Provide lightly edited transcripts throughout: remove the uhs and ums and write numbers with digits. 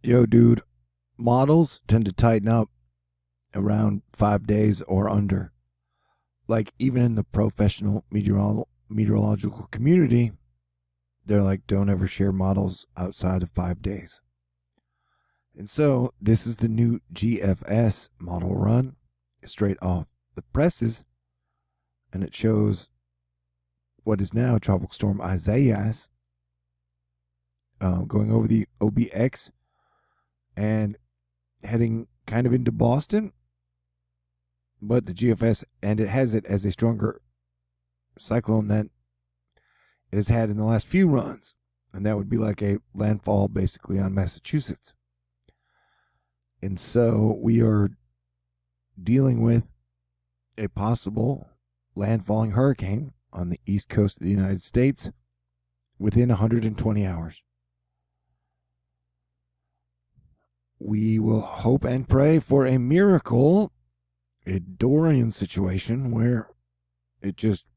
Yo, dude, models tend to tighten up around 5 days or under. Like, even in the professional meteorological community, they're like, don't ever share models outside of 5 days. And so, this is the new GFS model run straight off the presses, and it shows what is now Tropical Storm Isaias going over the OBX and heading kind of into Boston, but the GFS, and it has it as a stronger cyclone than it has had in the last few runs, and that would be like a landfall basically on Massachusetts. And so we are dealing with a possible landfalling hurricane on the east coast of the United States within 120 hours. We will hope and pray for a miracle, a Dorian situation where it just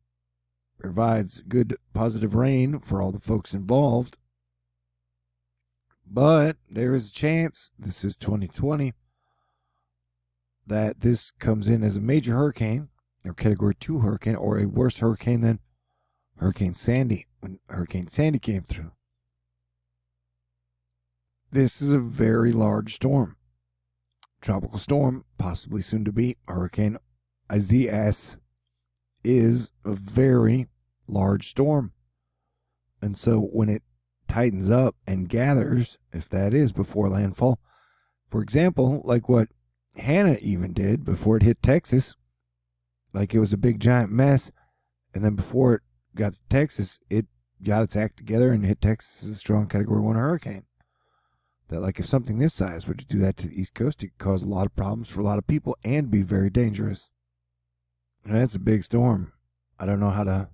provides good positive rain for all the folks involved. But there is a chance, this is 2020, that this comes in as a major hurricane or category 2 hurricane or a worse hurricane than Hurricane Sandy when Hurricane Sandy came through. This is a very large storm. Tropical storm, possibly soon to be Hurricane Isaias, is a very large storm. And so when it tightens up and gathers, if that is before landfall, for example, like what Hannah even did before it hit Texas, like it was a big giant mess, and then before it got to Texas, it got its act together and hit Texas as a strong category 1 hurricane. That, like, if something this size were to do that to the East Coast, it could cause a lot of problems for a lot of people and be very dangerous. And that's a big storm. I don't know how to,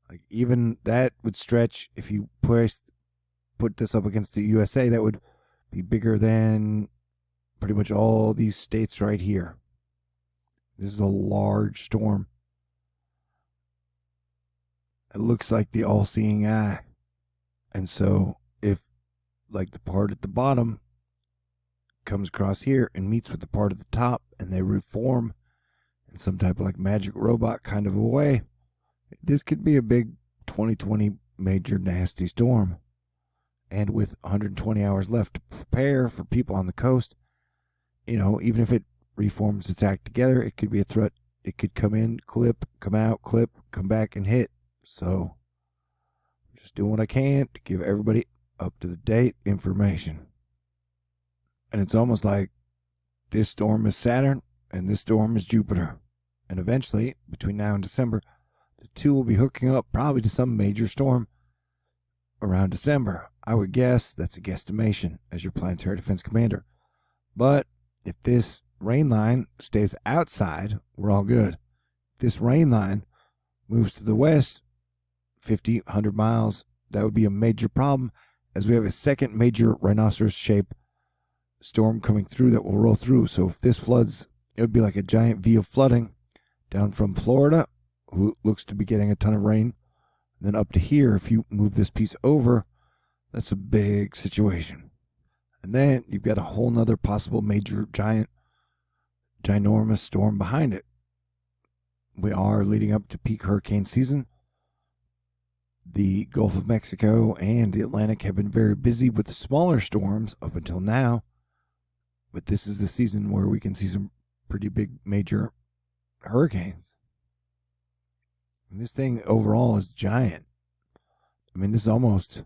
like, even that would stretch. If you put this up against the USA, that would be bigger than pretty much all these states right here. This is a large storm. It looks like the all-seeing eye. And so if, like, the part at the bottom comes across here and meets with the part at the top and they reform in some type of like magic robot kind of a way, this could be a big 2020 major nasty storm. And with 120 hours left to prepare for people on the coast, you know, even if it reforms its act together, it could be a threat. It could come in, clip, come out, clip, come back and hit. So I'm just doing what I can to give everybody up to the date information. And it's almost like this storm is Saturn and this storm is Jupiter. And eventually, between now and December, the two will be hooking up probably to some major storm around December. I would guess that's a guesstimation as your planetary defense commander. But if this rain line stays outside, we're all good. If this rain line moves to the west 50, 100 miles, that would be a major problem, as we have a second major rhinoceros-shaped storm coming through that will roll through. So if this floods, it would be like a giant V of flooding down from Florida, who looks to be getting a ton of rain, and then up to here. If you move this piece over, that's a big situation. And then you've got a whole nother possible major ginormous storm behind it. We are leading up to peak hurricane season. The Gulf of Mexico and the Atlantic have been very busy with the smaller storms up until now, but this is the season where we can see some pretty big major hurricanes. And this thing overall is giant. I mean, this is almost,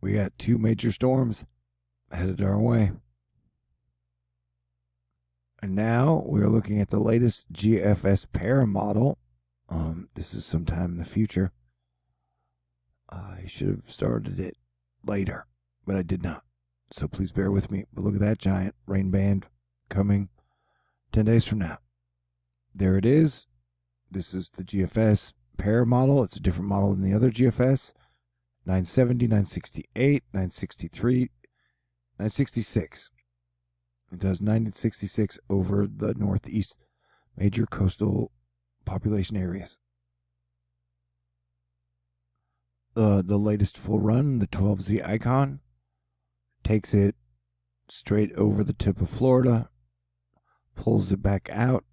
we got 2 major storms headed our way. And now we're looking at the latest GFS para model. This is sometime in the future. I should have started it later, but I did not. So please bear with me. But look at that giant rain band coming 10 days from now. There it is. This is the GFS para model. It's a different model than the other GFS. 970, 968, 963, 966. It does 966 over the northeast major coastal population areas. the latest full run, the 12Z Icon, takes it straight over the tip of Florida, pulls it back out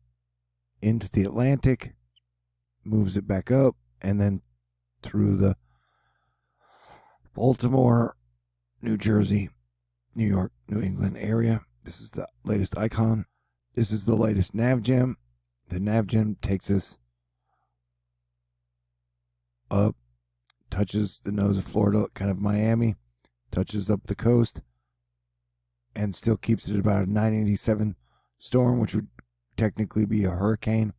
into the Atlantic, moves it back up, and then through the Baltimore, New Jersey, New York, New England area. This is the latest Icon. This is the latest NavGem. The NavGem takes us up, touches the nose of Florida, kind of Miami, touches up the coast, and still keeps it at about a 987 storm, which would technically be a hurricane,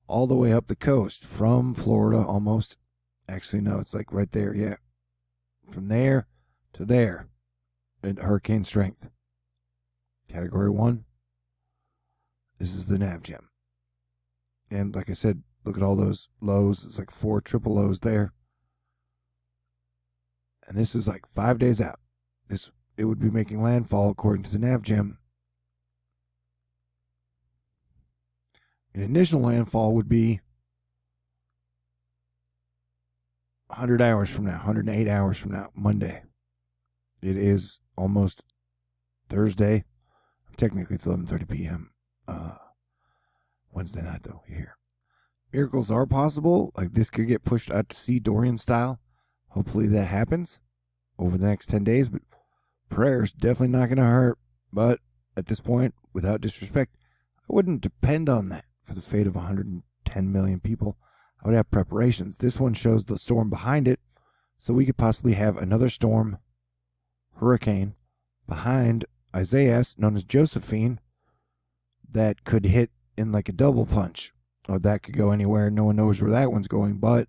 all the way up the coast from Florida almost. Actually, no, it's like right there, yeah. From there to there at hurricane strength. Category 1. This is the NavGem. And like I said, look at all those lows. It's like 4 triple lows there. And this is like 5 days out. It would be making landfall according to the NavGem. An initial landfall would be 100 hours from now, 108 hours from now, Monday. It is almost Thursday. Technically, it's 11:30 p.m. Wednesday night, though, here. Miracles are possible. Like, this could get pushed out to sea Dorian style. Hopefully that happens over the next 10 days, but prayer's definitely not going to hurt. But at this point, without disrespect, I wouldn't depend on that for the fate of 110 million people. I would have preparations. This one shows the storm behind it, so we could possibly have another storm, hurricane, behind Isaias, known as Josephine, that could hit in like a double punch. Or that could go anywhere. No one knows where that one's going, but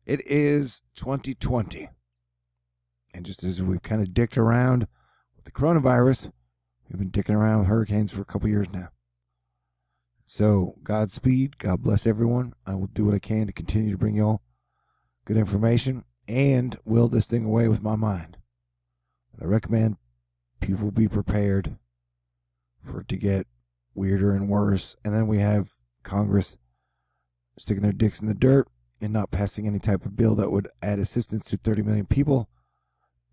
it is 2020. And just as we've kind of dicked around with the coronavirus, we've been dicking around with hurricanes for a couple years now. So, Godspeed. God bless everyone. I will do what I can to continue to bring y'all good information and will this thing away with my mind. But I recommend people be prepared for it to get weirder and worse. And then we have Congress sticking their dicks in the dirt and not passing any type of bill that would add assistance to 30 million people.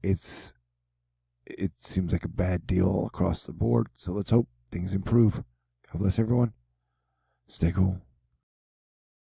It seems like a bad deal across the board. So let's hope things improve. God bless everyone. Stay cool.